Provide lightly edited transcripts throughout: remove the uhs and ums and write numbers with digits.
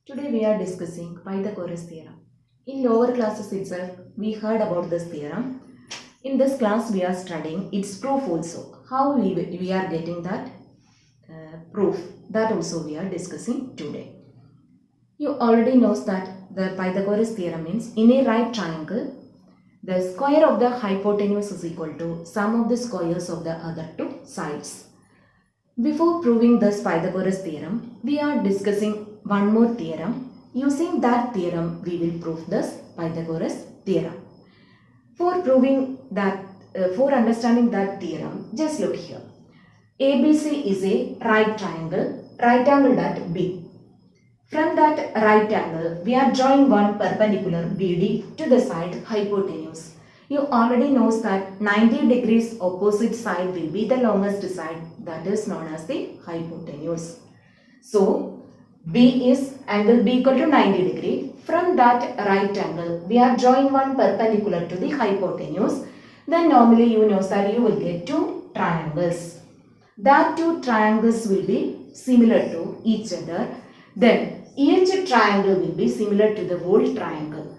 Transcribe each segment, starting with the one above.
Today we are discussing Pythagoras theorem. In lower classes itself, we heard about this theorem. In this class, we are studying its proof also. How we are getting that proof, that also we are discussing today. You already knows that the Pythagoras theorem means in a right triangle, the square of the hypotenuse is equal to sum of the squares of the other two sides. Before proving this Pythagoras theorem, we are discussing one more theorem. Using that theorem, we will prove this Pythagoras theorem. For proving that, for understanding that theorem, just look here. ABC is a right angle at B. From that right angle, we are drawing one perpendicular BD to the side hypotenuse. You already knows that 90 degrees opposite side will be the longest side, that is known as the hypotenuse. So, B is angle B equal to 90 degree. From that right angle, we are drawing one perpendicular to the hypotenuse. Then normally you know that you will get two triangles. That two triangles will be similar to each other. Then each triangle will be similar to the whole triangle.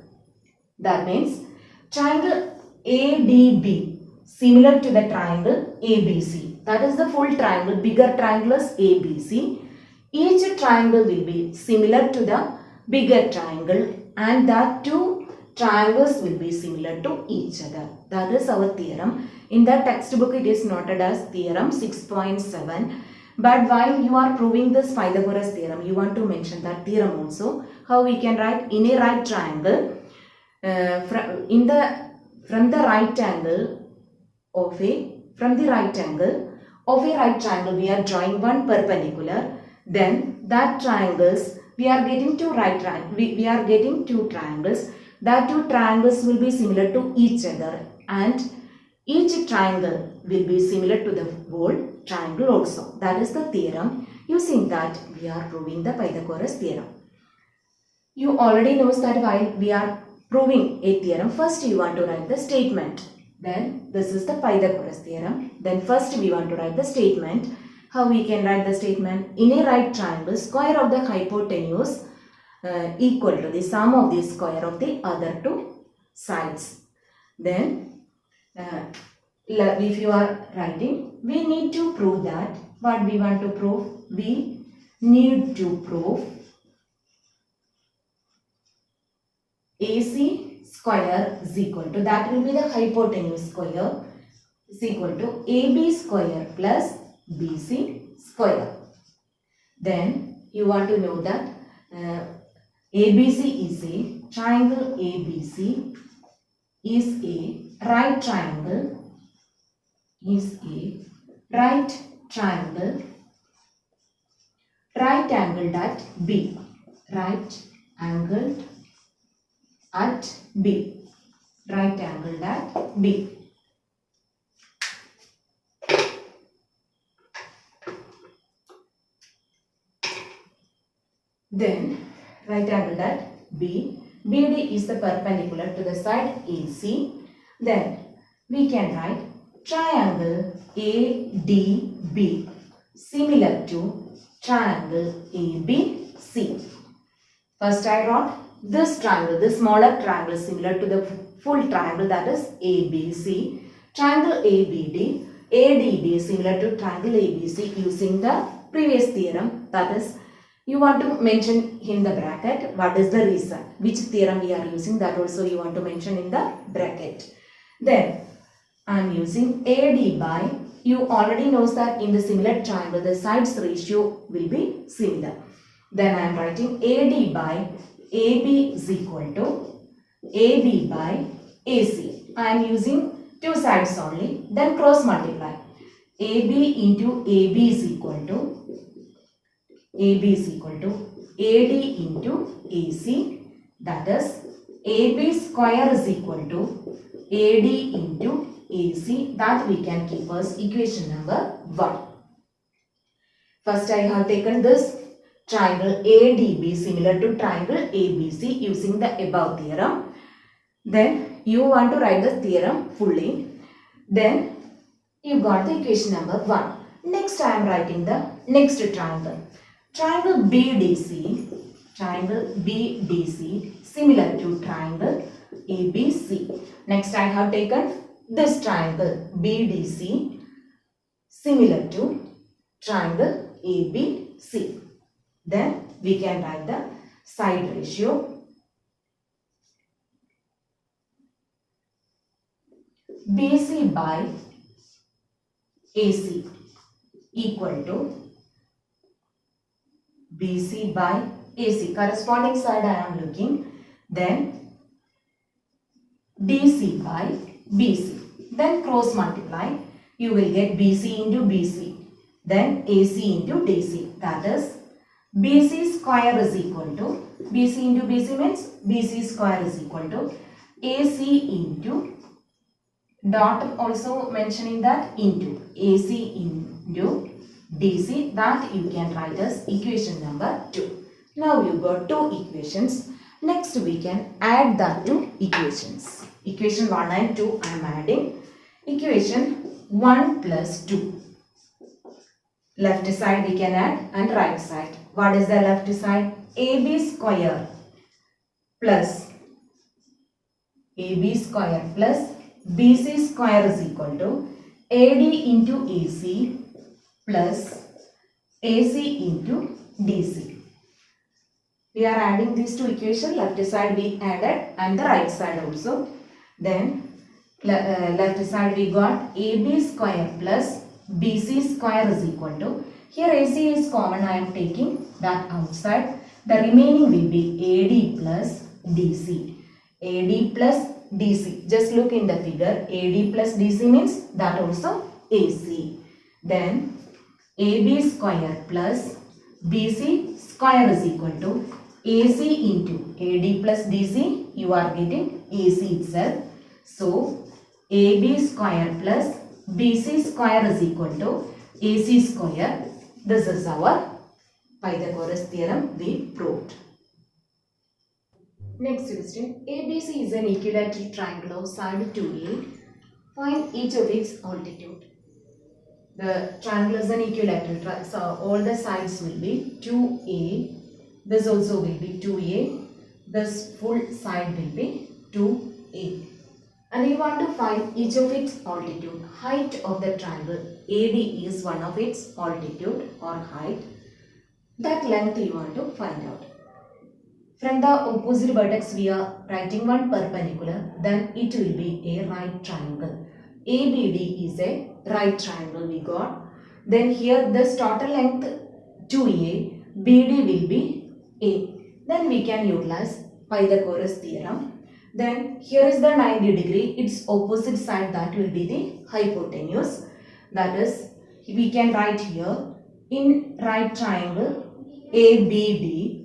That means triangle ADB similar to the triangle ABC. That is the full triangle. Bigger triangle is ABC. Each triangle will be similar to the bigger triangle and that two triangles will be similar to each other. That is our theorem. In the textbook it is noted as theorem 6.7. But while you are proving this Pythagoras theorem, you want to mention that theorem also. How we can write in a right triangle, from the right angle of a right triangle we are drawing one perpendicular. Then that triangles we are getting two we are getting two triangles. That two triangles will be similar to each other and each triangle will be similar to the whole triangle also. That is the theorem. Using that we are proving the Pythagoras theorem. You already know that while we are proving a theorem, first you want to write the statement. Then this is the Pythagoras theorem. Then first we want to write the statement. How we can write the statement? In a right triangle, square of the hypotenuse equal to the sum of the square of the other two sides. Then if you are writing, we need to prove that. What we want to prove? We need to prove AC square is equal to, that will be the hypotenuse square, is equal to AB square plus BC square. Then you want to know that ABC is a triangle. ABC is a right triangle. Right angled at B. Right angled at B. Right angled at B. Then right angled at B. BD is the perpendicular to the side AC. Then we can write triangle ADB similar to triangle ABC. First I wrote this triangle, this smaller triangle similar to the full triangle, that is ABC. Triangle ABD, ADB similar to triangle ABC using the previous theorem, that is you want to mention in the bracket what is the reason, which theorem we are using, that also you want to mention in the bracket. Then I am using AD by, you already knows that in the similar triangle the sides ratio will be similar. Then I am writing AD by AB is equal to AB by AC. I am using two sides only. Then cross multiply. AB into AB is equal to AD into AC. That is AB square is equal to AD into AC. That we can keep as equation number 1. First I have taken this triangle ADB similar to triangle ABC using the above theorem. Then you want to write the theorem fully. Then you got the equation number 1. Next I am writing the next triangle. Triangle BDC triangle BDC similar to triangle ABC. Next I have taken this triangle BDC similar to triangle ABC. Then we can write the side ratio. BC by AC equal to BC by AC. Corresponding side I am looking. Then DC by BC. Then cross multiply. You will get BC into BC. Then AC into DC. That is BC square is equal to BC into BC means BC square is equal to AC into dot also mentioning that into AC into DC, that you can write as equation number 2. Now you got two equations. Next we can add that to equations. Equation 1 and 2 I am adding. Equation 1 plus 2. Left side we can add and right side. What is the left side? AB square plus BC square is equal to AD into AC plus AC into DC. We are adding these two equations. Left side we added and the right side also. Then left side we got AB square plus BC square is equal to, here AC is common, I am taking that outside. The remaining will be AD plus DC. AD plus DC. Just look in the figure. AD plus DC means that also AC. Then AB square plus BC square is equal to AC into AD plus DC. You are getting AC itself. So AB square plus BC square is equal to AC square. This is our Pythagoras theorem we proved. Next question. ABC is an equilateral triangle of side 2A. Find each of its altitude. The triangle is an equilateral, so all the sides will be 2A. This also will be 2A. This full side will be 2A. And we want to find each of its altitude. Height of the triangle AD is one of its altitude or height. That length you want to find out. From the opposite vertex we are writing one perpendicular, then it will be a right triangle. ABD is a right triangle we got. Then here this total length 2A, BD will be A. Then we can utilize Pythagoras theorem. Then here is the 90 degree, its opposite side, that will be the hypotenuse. That is, we can write here in right triangle ABD.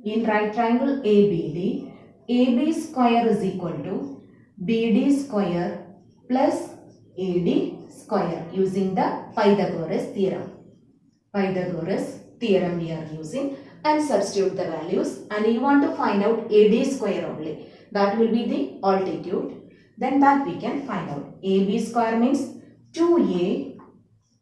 In right triangle ABD, AB square is equal to BD square plus AD square using the Pythagoras theorem. Pythagoras theorem we are using, and substitute the values, and you want to find out AD square only. That will be the altitude. Then that we can find out. AB square means 2A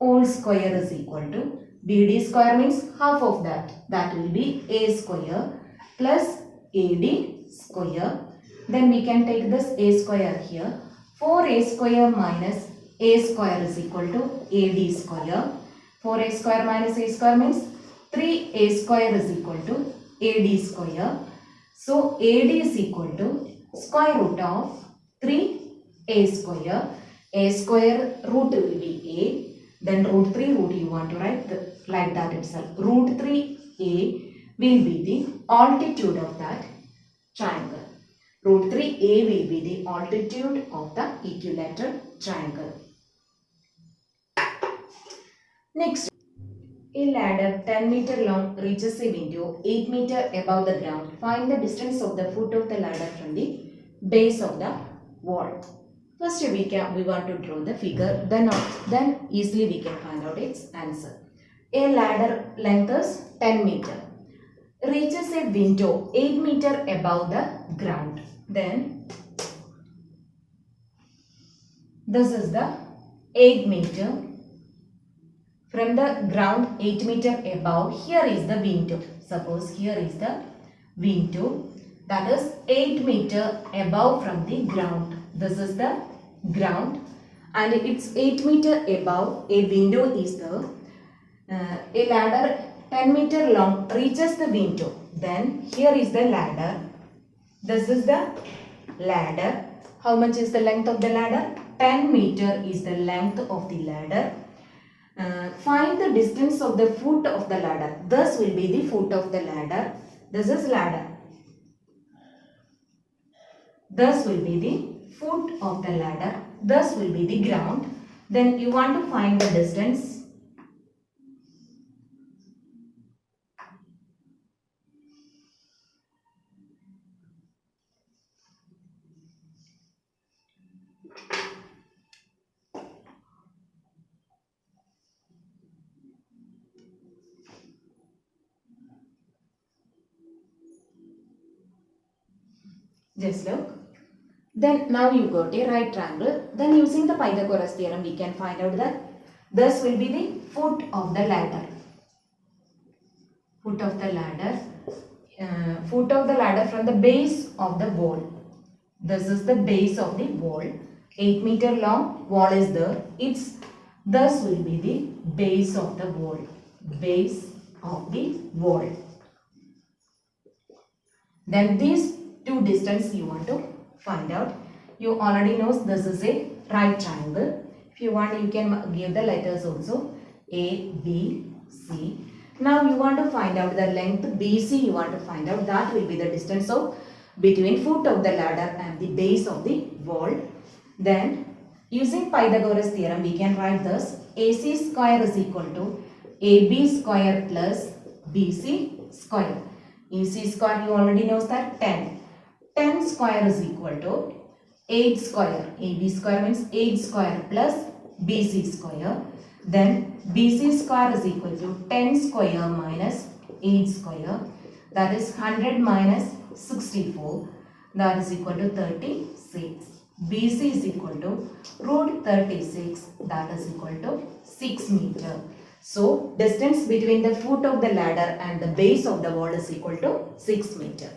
whole square is equal to BD square means half of that. That will be A square plus AD square. Then we can take this A square here. 4A square minus A square is equal to AD square. 4A square minus A square means 3A square is equal to AD square. So AD is equal to square root of 3A square. A square root will be A. Then root 3 root you want to write like that itself. Root 3A will be the altitude of that triangle. Root 3A will be the altitude of the equilateral triangle. Next, a ladder 10 meter long reaches a window 8 meter above the ground. Find the distance of the foot of the ladder from the base of the wall. First we want to draw the figure, then easily we can find out its answer. A ladder length is 10 meter. Reaches a window 8 meter above the ground. Then this is the 8 meter. From the ground 8 meter above, here is the window. Suppose here is the window, that is 8 meter above from the ground. This is the ground and it's 8 meter above. A window is there. A ladder 10 meter long reaches the window. Then here is the ladder. This is the ladder. How much is the length of the ladder? 10 meter is the length of the ladder. Find the distance of the foot of the ladder. This will be the foot of the ladder. This is ladder. This will be the foot of the ladder. This will be the ground. Then you want to find the distance. Just look. Then now you got a right triangle. Then using the Pythagoras theorem we can find out that this will be the foot of the ladder. Foot of the ladder. Foot of the ladder from the base of the wall. This is the base of the wall. 8 meter long wall is there. This will be the base of the wall. Base of the wall. Then these two distance you want to find out. You already know this is a right triangle. If you want you can give the letters also. A, B, C. Now you want to find out the length BC you want to find out. That will be the distance of between foot of the ladder and the base of the wall. Then using Pythagoras theorem we can write this. AC square is equal to AB square plus BC square. AC square you already know that 10. 10 square is equal to 8 square. AB square means 8 square plus BC square. Then BC square is equal to 10 square minus 8 square. That is 100 minus 64. That is equal to 36. BC is equal to root 36. That is equal to 6 meter. So, distance between the foot of the ladder and the base of the wall is equal to 6 meter.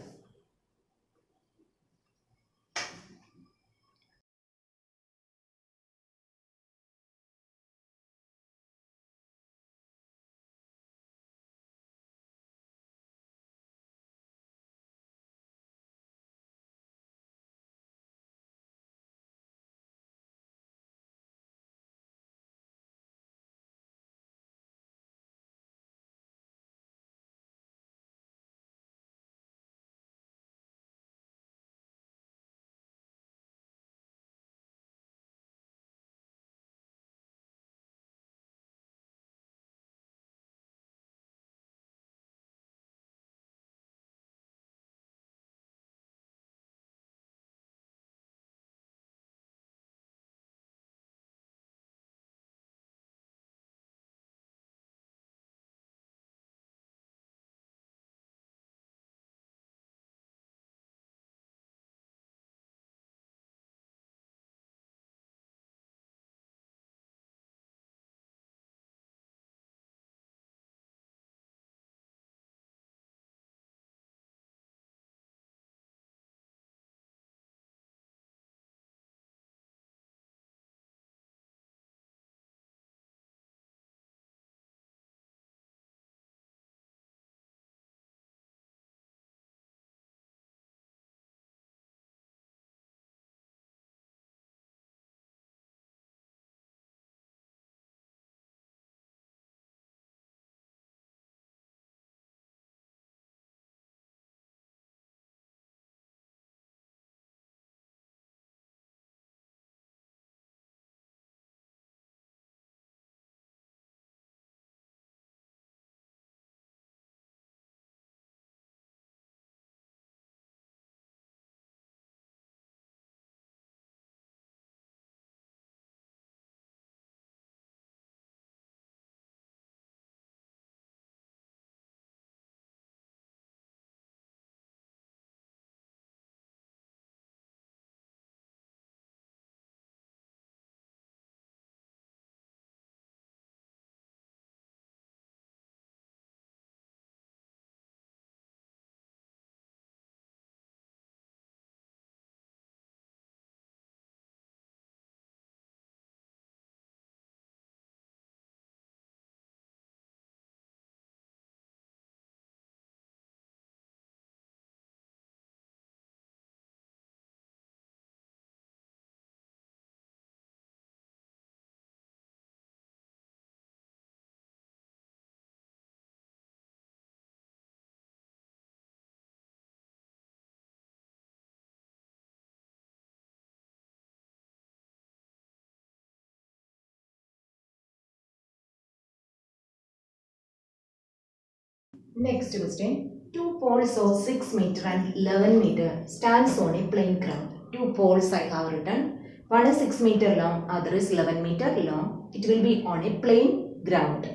Next question. Two poles of 6 meter and 11 meter stands on a plain ground. Two poles I have written. One is 6 meter long, other is 11 meter long. It will be on a plain ground.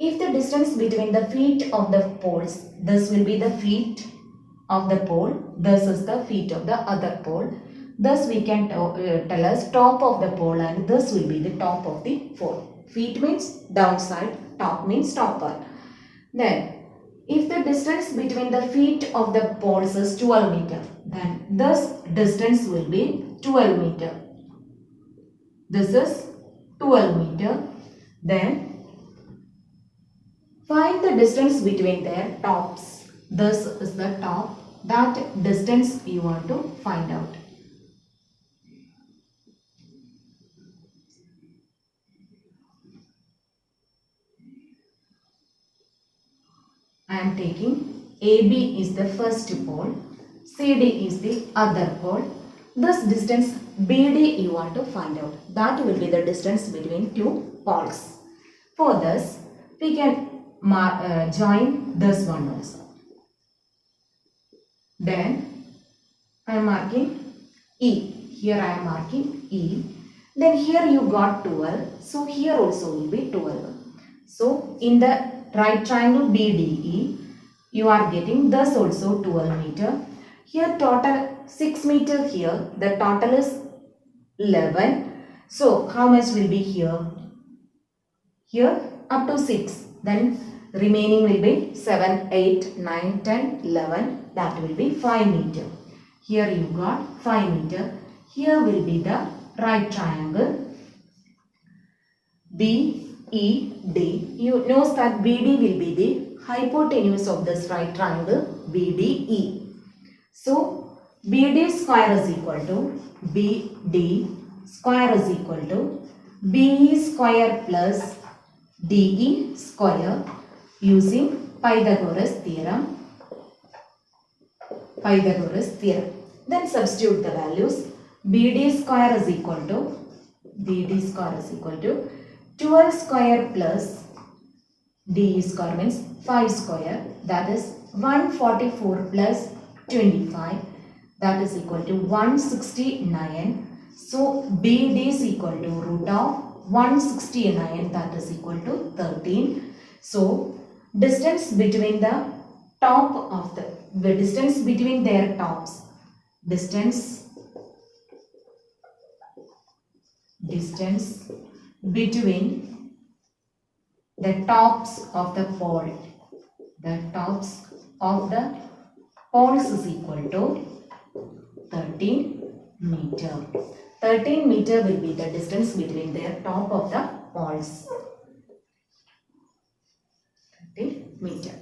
If the distance between the feet of the poles, this will be the feet of the pole, this is the feet of the other pole. Thus we can tell us top of the pole and this will be the top of the pole. Feet means downside, top means top part. Then if the distance between the feet of the poles is 12 meter, then this distance will be 12 meter. This is 12 meter. Then find the distance between their tops. This is the top. That distance you want to find out. I am taking AB is the first pole, CD is the other pole. This distance BD you want to find out. That will be the distance between two poles. For this, we can join this one also. Then I am marking E. Here I am marking E. Then here you got 12. So here also will be 12. So in the right triangle BDE, you are getting this also 12 meter. Here total 6 meter here. The total is 11. So how much will be here? Here up to 6. Then remaining will be 7, 8, 9, 10, 11. That will be 5 meter. Here you got 5 meter. Here will be the right triangle BED. You know that BD will be the hypotenuse of this right triangle BDE. So BD square is equal to BD square is equal to BE square plus DE square using Pythagoras theorem. Then substitute the values. BD square is equal to 12 square plus DE square means 5 square, that is 144 plus 25, that is equal to 169. So BD is equal to root of 169, that is equal to 13. So distance between the top of the distance between their tops, distance between the tops of the pole, is equal to 13 meter. 13 meter will be the distance between their top of the poles. 13 meter.